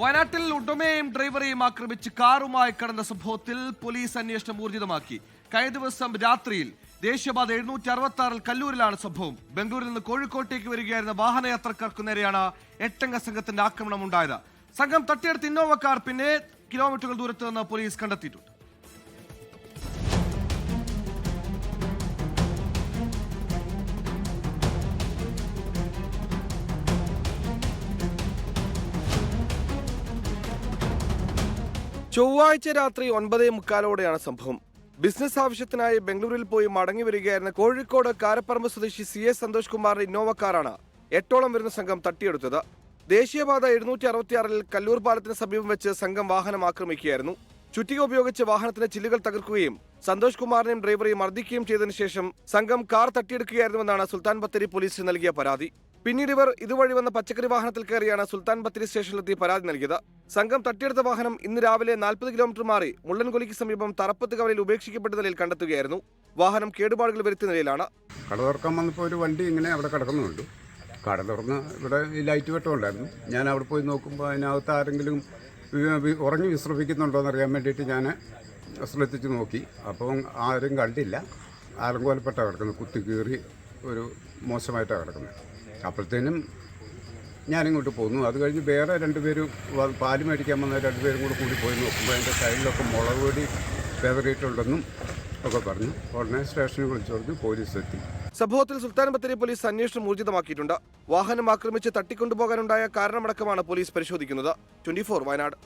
വയനാട്ടിൽ ഉടമയെയും ഡ്രൈവറെയും ആക്രമിച്ച് കാറുമായി കടന്ന സംഭവത്തിൽ പോലീസ് അന്വേഷണം ഊർജിതമാക്കി. കഴിഞ്ഞ ദിവസം രാത്രിയിൽ ദേശീയപാത 766 കല്ലൂരിലാണ് സംഭവം. ബംഗളൂരിൽ നിന്ന് കോഴിക്കോട്ടേക്ക് വരികയായിരുന്ന വാഹനയാത്രക്കാർക്കു നേരെയാണ് 8 അംഗ സംഘത്തിന്റെ ആക്രമണം ഉണ്ടായത്. സംഘം തട്ടിയെടുത്ത ഇന്നോവ കാർ പിന്നെ കിലോമീറ്ററുകൾ ദൂരത്ത് നിന്ന് പോലീസ് കണ്ടെത്തിയിട്ടുണ്ട്. ചൊവ്വാഴ്ച രാത്രി 9:45 സംഭവം. ബിസിനസ് ആവശ്യത്തിനായി ബംഗളൂരിൽ പോയി മടങ്ങി വരികയായിരുന്ന കോഴിക്കോട് കാരപ്പറമ്പ് സ്വദേശി CS സന്തോഷ് കുമാറിന്റെ ഇന്നോവ കാറാണ് 8ഓളം വരുന്ന സംഘം തട്ടിയെടുത്തത്. ദേശീയപാത 766 കല്ലൂർ പാലത്തിന് സമീപം വെച്ച് സംഘം വാഹനം ആക്രമിക്കുകയായിരുന്നു. ചുറ്റിക ഉപയോഗിച്ച് വാഹനത്തിന്റെ ചില്ലുകൾ തകർക്കുകയും സന്തോഷ് കുമാറിനെയും ഡ്രൈവറെയും മർദ്ദിക്കുകയും ചെയ്തതിനു ശേഷം സംഘം കാർ തട്ടിയെടുക്കുകയായിരുന്നുവെന്നാണ് സുൽത്താൻ ബത്തേരി പോലീസിന് നൽകിയ പരാതി. പിന്നീട് ഇവർ ഇതുവഴി വന്ന പച്ചക്കറി വാഹനത്തിൽ കയറിയാണ് സുൽത്താൻ ബത്തേരി സ്റ്റേഷനിലെത്തി പരാതി നൽകിയത്. സംഘം തട്ടിയെടുത്ത വാഹനം ഇന്ന് രാവിലെ 40 കിലോമീറ്റർ മാറി മുള്ളൻകൊല്ലിക്ക് സമീപം തറപ്പത്ത് കവലയിൽ ഉപേക്ഷിക്കപ്പെട്ട നിലയിൽ കണ്ടെത്തുകയായിരുന്നു. വാഹനം കേടുപാടുകൾ വരുത്തിയ നിലയിലാണ്. കട തുറക്കാൻ വന്നപ്പോൾ ഒരു വണ്ടി ഇങ്ങനെ അവിടെ കിടക്കുന്നുണ്ട്. കട തുറന്ന് ഇവിടെ ഈ ലൈറ്റ് വെട്ടം ഉണ്ടായിരുന്നു. ഞാൻ അവിടെ പോയി നോക്കുമ്പോൾ അതിനകത്ത് ആരെങ്കിലും ഉറങ്ങി വിശ്രമിക്കുന്നുണ്ടോ എന്നറിയാൻ വേണ്ടിയിട്ട് ഞാൻ ശ്രദ്ധിച്ച് നോക്കി. അപ്പം ആരും കണ്ടില്ല. ആലങ്കോലപ്പെട്ടാണ് കിടക്കുന്നത്, കുത്തി കീറി ഒരു മോശമായിട്ടാണ് കിടക്കുന്നത്. അപ്പോഴത്തേനും ഞാനിങ്ങോട്ട് പോന്നു. അത് കഴിഞ്ഞ് വേറെ 2 പേരും പാല് മേടിക്കാൻ വന്ന 2 പേരും കൂടി പോയി നോക്കുമ്പോൾ എൻ്റെ സൈഡിലൊക്കെ മുളക് പൊടി പെതറിയിട്ടുണ്ടെന്നും ഒക്കെ പറഞ്ഞു. ഉടനെ സ്റ്റേഷനിൽ വിളിച്ചു പറഞ്ഞു, പോലീസ് എത്തി. സംഭവത്തിൽ സുൽത്താൻ ബത്തേരി പോലീസ് അന്വേഷണം ഊർജിതമാക്കിയിട്ടുണ്ട്. വാഹനം ആക്രമിച്ച് തട്ടിക്കൊണ്ടുപോകാനുണ്ടായ കാരണമടക്കമാണ് പോലീസ് പരിശോധിക്കുന്നത്. 24 വയനാട്.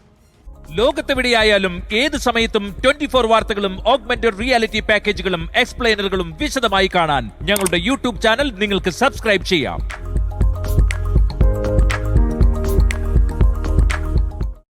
ലോകത്തെവിടെയായാലും ഏത് സമയത്തും 24 വാർത്തകളും ഓഗ്മെന്റഡ് റിയാലിറ്റി പാക്കേജുകളും എക്സ്പ്ലെയിനറുകളും വിശദമായി കാണാൻ ഞങ്ങളുടെ YouTube ചാനൽ നിങ്ങൾക്ക് സബ്സ്ക്രൈബ് ചെയ്യാം.